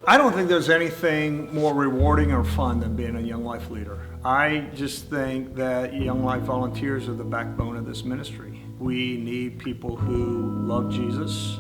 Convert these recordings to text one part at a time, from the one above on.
I don't think there's anything more rewarding or fun than being a Young Life leader. I just think that Young Life volunteers are the backbone of this ministry. We need people who love Jesus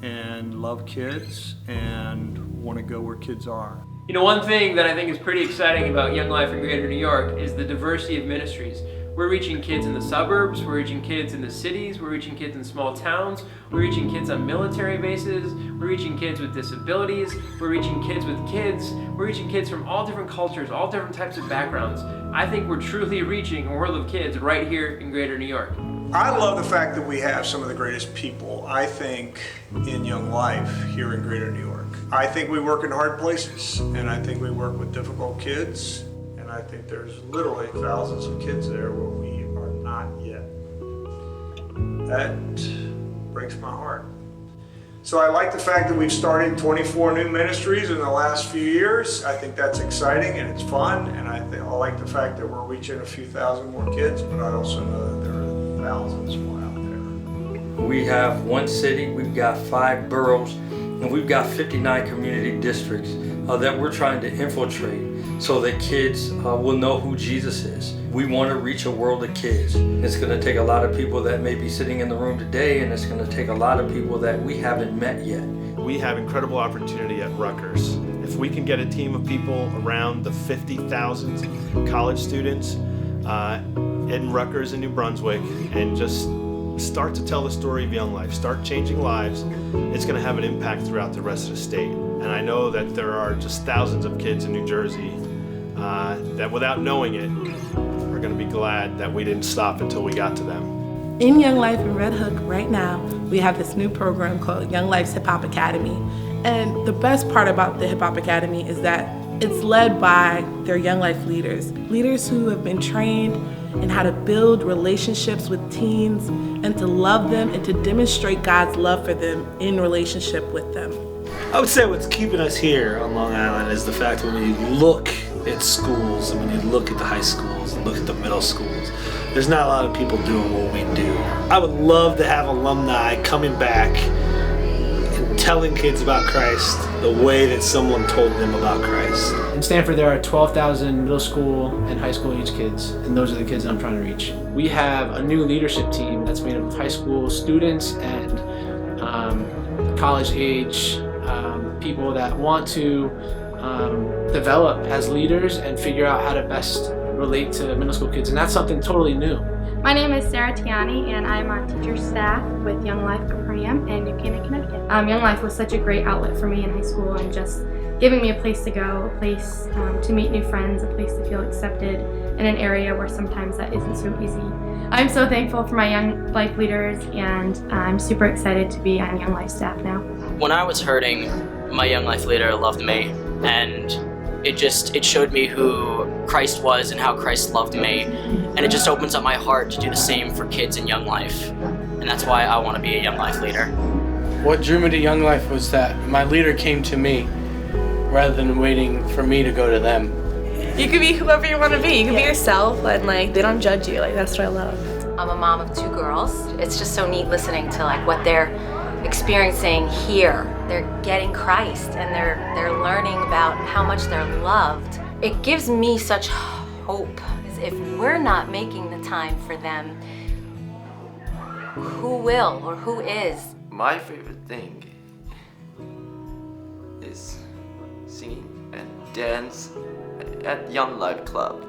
and love kids and want to go where kids are. You know, one thing that I think is pretty exciting about Young Life in Greater New York is the diversity of ministries. We're reaching kids in the suburbs, we're reaching kids in the cities, we're reaching kids in small towns, we're reaching kids on military bases, we're reaching kids with disabilities, we're reaching kids with kids, we're reaching kids from all different cultures, all different types of backgrounds. I think we're truly reaching a world of kids right here in Greater New York. I love the fact that we have some of the greatest people, I think, in Young Life here in Greater New York. I think we work in hard places, and I think we work with difficult kids, and I think there's literally thousands of kids there where we are not yet. That breaks my heart. So I like the fact that we've started 24 new ministries in the last few years. I think that's exciting and it's fun, and I like the fact that we're reaching a few thousand more kids, but I also know that there are thousands more out there. We have one city, we've got 5 boroughs, and we've got 59 community districts that we're trying to infiltrate so that kids will know who Jesus is. We want to reach a world of kids. It's going to take a lot of people that may be sitting in the room today, and it's going to take a lot of people that we haven't met yet. We have incredible opportunity at Rutgers. If we can get a team of people around the 50,000 college students in Rutgers and New Brunswick and just start to tell the story of Young Life, start changing lives, it's going to have an impact throughout the rest of the state. And I know that there are just thousands of kids in New Jersey that without knowing it are going to be glad that we didn't stop until we got to them. In Young Life in Red Hook right now, we have this new program called Young Life's Hip Hop Academy. And the best part about the Hip Hop Academy is that it's led by their Young Life leaders, leaders who have been trained in how to build relationships with teens and to love them and to demonstrate God's love for them in relationship with them. I would say what's keeping us here on Long Island is the fact that when you look at schools and when you look at the high schools and look at the middle schools, there's not a lot of people doing what we do. I would love to have alumni coming back and telling kids about Christ the way that someone told them about Christ. In Stanford, there are 12,000 middle school and high school age kids, and those are the kids I'm trying to reach. We have a new leadership team that's made up of high school students and college age people that want to develop as leaders and figure out how to best relate to middle school kids, and that's something totally new. My name is Sarah Tiani, and I'm on teacher staff with Young Life Capernaum in New Canaan, Connecticut. Young Life was such a great outlet for me in high school and just giving me a place to go, a place to meet new friends, a place to feel accepted in an area where sometimes that isn't so easy. I'm so thankful for my Young Life leaders, and I'm super excited to be on Young Life staff now. When I was hurting, my Young Life leader loved me, and it showed me who Christ was and how Christ loved me, and it just opens up my heart to do the same for kids in Young Life, and that's why I want to be a Young Life leader. What drew me to Young Life was that my leader came to me rather than waiting for me to go to them. You can be whoever you want to be. You can be yourself, and they don't judge you. That's what I love. I'm a mom of 2 girls. It's just so neat listening to what they're experiencing here. They're getting Christ, and they're learning about how much they're loved. It gives me such hope. If we're not making the time for them, who will or who is? My favorite thing is singing and dance at Young Life Club.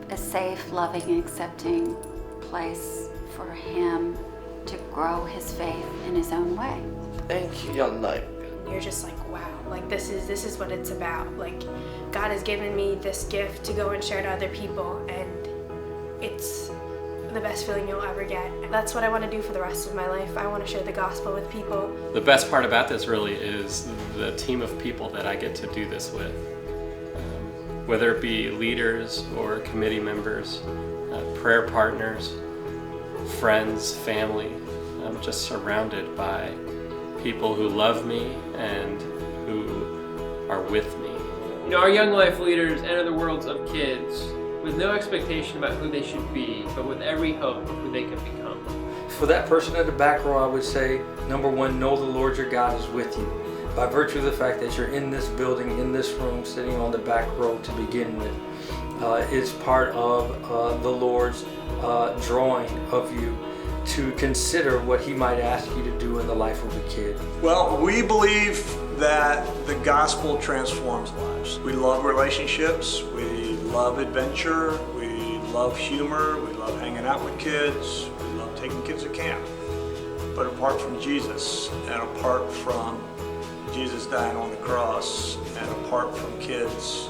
A safe, loving, and accepting place for him to grow his faith in his own way. Thank you, Young Life. You're just wow, this is what it's about. God has given me this gift to go and share to other people, and it's the best feeling you'll ever get. That's what I want to do for the rest of my life. I want to share the gospel with people. The best part about this really is the team of people that I get to do this with. Whether it be leaders or committee members, prayer partners, friends, family. I'm just surrounded by people who love me and who are with me. You know, our Young Life leaders enter the worlds of kids with no expectation about who they should be, but with every hope of who they can become. For that person in the back row, I would say, number one, know the Lord your God is with you. by virtue of the fact that you're in this building, in this room, sitting on the back row to begin with, is part of the Lord's drawing of you to consider what He might ask you to do in the life of a kid. Well, we believe that the gospel transforms lives. We love relationships, we love adventure, we love humor, we love hanging out with kids, we love taking kids to camp. But apart from Jesus, and apart from Jesus dying on the cross, and apart from kids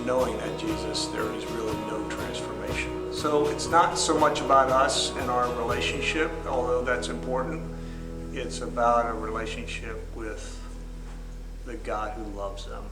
knowing that Jesus, there is really no transformation. So it's not so much about us and our relationship, although that's important. It's about a relationship with the God who loves them.